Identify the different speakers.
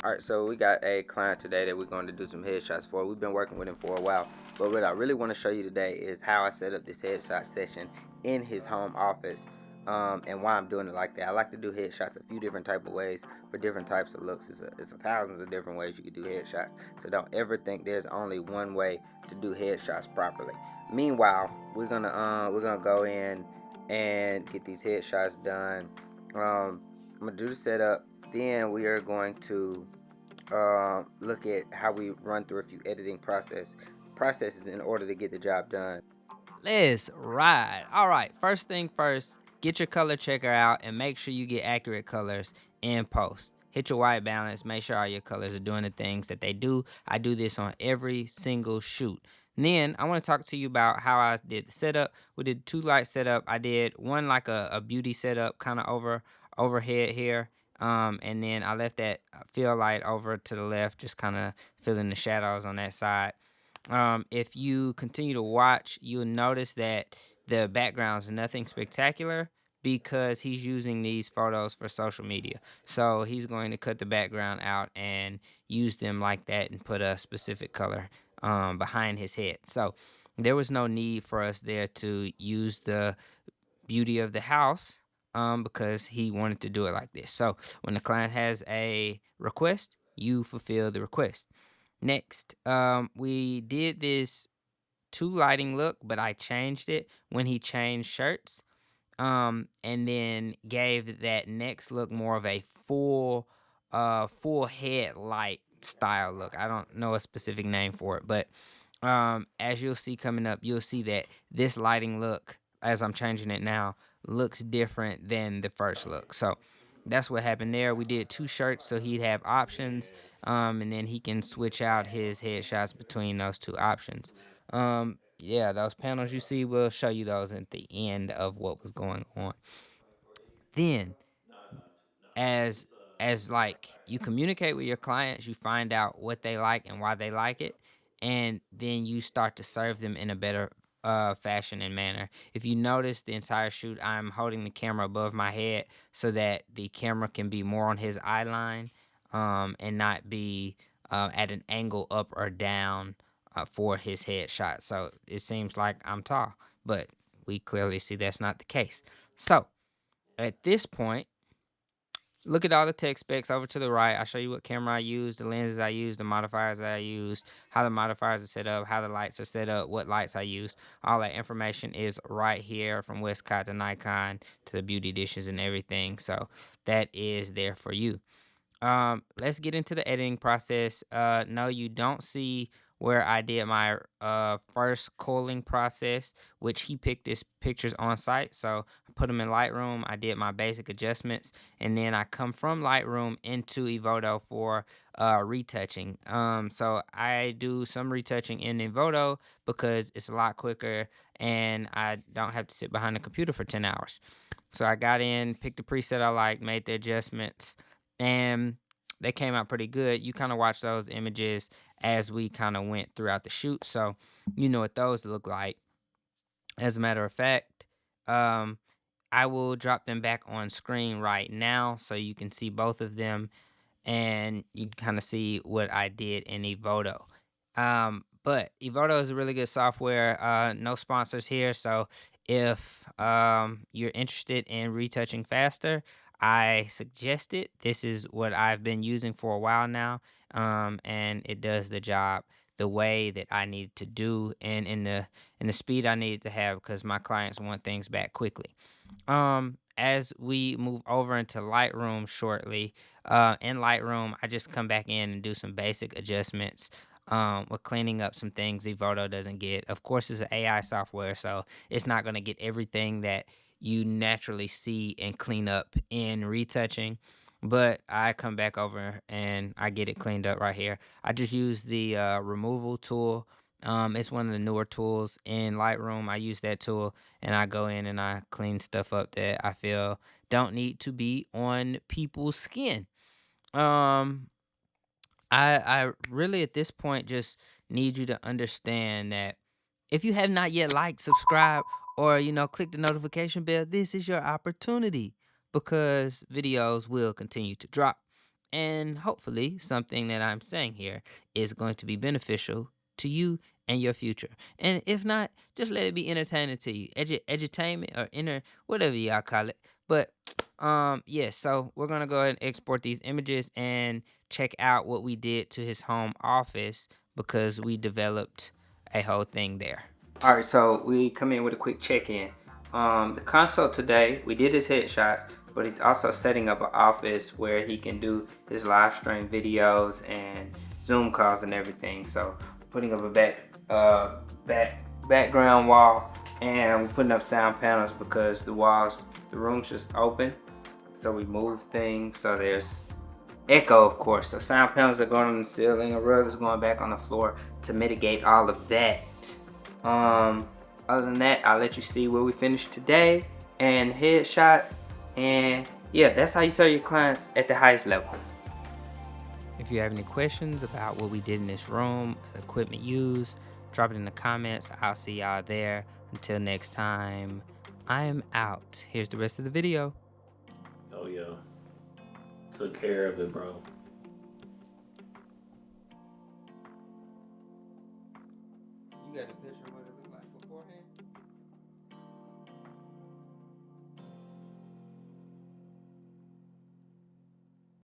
Speaker 1: Alright, so we got a client today that we're going to do some headshots for. We've been working with him for a while, but what I really want to show you today is how I set up this headshot session in his home office, and why I'm doing it like that. I like to do headshots a few different type of ways for different types of looks. It's a thousands of different ways you can do headshots, so don't ever think there's only one way to do headshots properly. Meanwhile, we're gonna go in and get these headshots done. I'm gonna do the setup. Then we are going to look at how we run through a few editing processes in order to get the job done.
Speaker 2: Let's ride. All right, first thing first, get your color checker out and make sure you get accurate colors in post. Hit your white balance, make sure all your colors are doing the things that they do. I do this on every single shoot. And then I want to talk to you about how I did the setup. We did 2 light setup. I did one like a beauty setup, kind of overhead here. And then I left that fill light over to the left, just kind of filling the shadows on that side. If you continue to watch, you'll notice that the background's nothing spectacular because he's using these photos for social media. So he's going to cut the background out and use them like that and put a specific color behind his head. So there was no need for us there to use the beauty of the house because he wanted to do it like this. So when the client has a request, you fulfill the request. Next, we did this 2 lighting look, but I changed it when he changed shirts. And then gave that next look more of a full head light style look. I don't know a specific name for it, but as you'll see coming up, you'll see that this lighting look, as I'm changing it now, looks different than the first look. So that's what happened there. We did 2 shirts so he'd have options, and then he can switch out his headshots between those 2 options. Yeah, those panels you see, we'll show you those at the end of what was going on. Then, as like you communicate with your clients, you find out what they like and why they like it, and then you start to serve them in a better fashion and manner. If you notice the entire shoot, I'm holding the camera above my head so that the camera can be more on his eye line, and not be at an angle up or down for his headshot. So it seems like I'm tall, but we clearly see that's not the case. So at this point, look at all the tech specs over to the right. I'll show you what camera I use, the lenses I use, the modifiers that I use, how the modifiers are set up, how the lights are set up, what lights I use. All that information is right here, from Westcott to Nikon to the beauty dishes and everything. So that is there for you. Let's get into the editing process. No, you don't see where I did my first culling process, which he picked his pictures on site. So I put them in Lightroom. I did my basic adjustments, and then I come from Lightroom into Envato for retouching. So I do some retouching in Envato because it's a lot quicker, and I don't have to sit behind the computer for 10 hours. So I got in, picked the preset I like, made the adjustments, and they came out pretty good. You kind of watch those images as we kind of went throughout the shoot, so you know what those look like. As a matter of fact, um, I will drop them back on screen right now so you can see both of them and you can kind of see what I did in Evoto. But Evoto is a really good software. No sponsors here, so if you're interested in retouching faster, I suggest it. This is what I've been using for a while now, and it does the job the way that I need to do, and in the speed I need to have because my clients want things back quickly. As we move over into Lightroom shortly, in Lightroom, I just come back in and do some basic adjustments. With cleaning up some things Evoto doesn't get. Of course, it's an AI software, so it's not going to get everything that you naturally see and clean up in retouching. But I come back over and I get it cleaned up right here. I just use the removal tool. It's one of the newer tools in Lightroom. I use that tool and I go in and I clean stuff up that I feel don't need to be on people's skin. Um, I really at this point just need you to understand that if you have not yet liked, subscribe, or click the notification bell, this is your opportunity because videos will continue to drop. And hopefully, something that I'm saying here is going to be beneficial to you and your future. And if not, just let it be entertaining to you, edutainment or inner, whatever y'all call it. But yes, so we're gonna go ahead and export these images and check out what we did to his home office because we developed a whole thing there.
Speaker 1: All right, so we come in with a quick check-in. The console today, we did his headshots, but he's also setting up an office where he can do his live stream videos and Zoom calls and everything. So putting up a background wall, and we're putting up sound panels because the room's just open. So we move things so there's echo, of course. So sound panels are going on the ceiling, a rug is going back on the floor to mitigate all of that. Other than that, I'll let you see where we finished today and headshots. And yeah, that's how you serve your clients at the highest level.
Speaker 2: If you have any questions about what we did in this room, equipment used, drop it in the comments. I'll see y'all there. Until next time, I am out. Here's the rest of the video.
Speaker 3: Oh yeah. Took care of it, bro.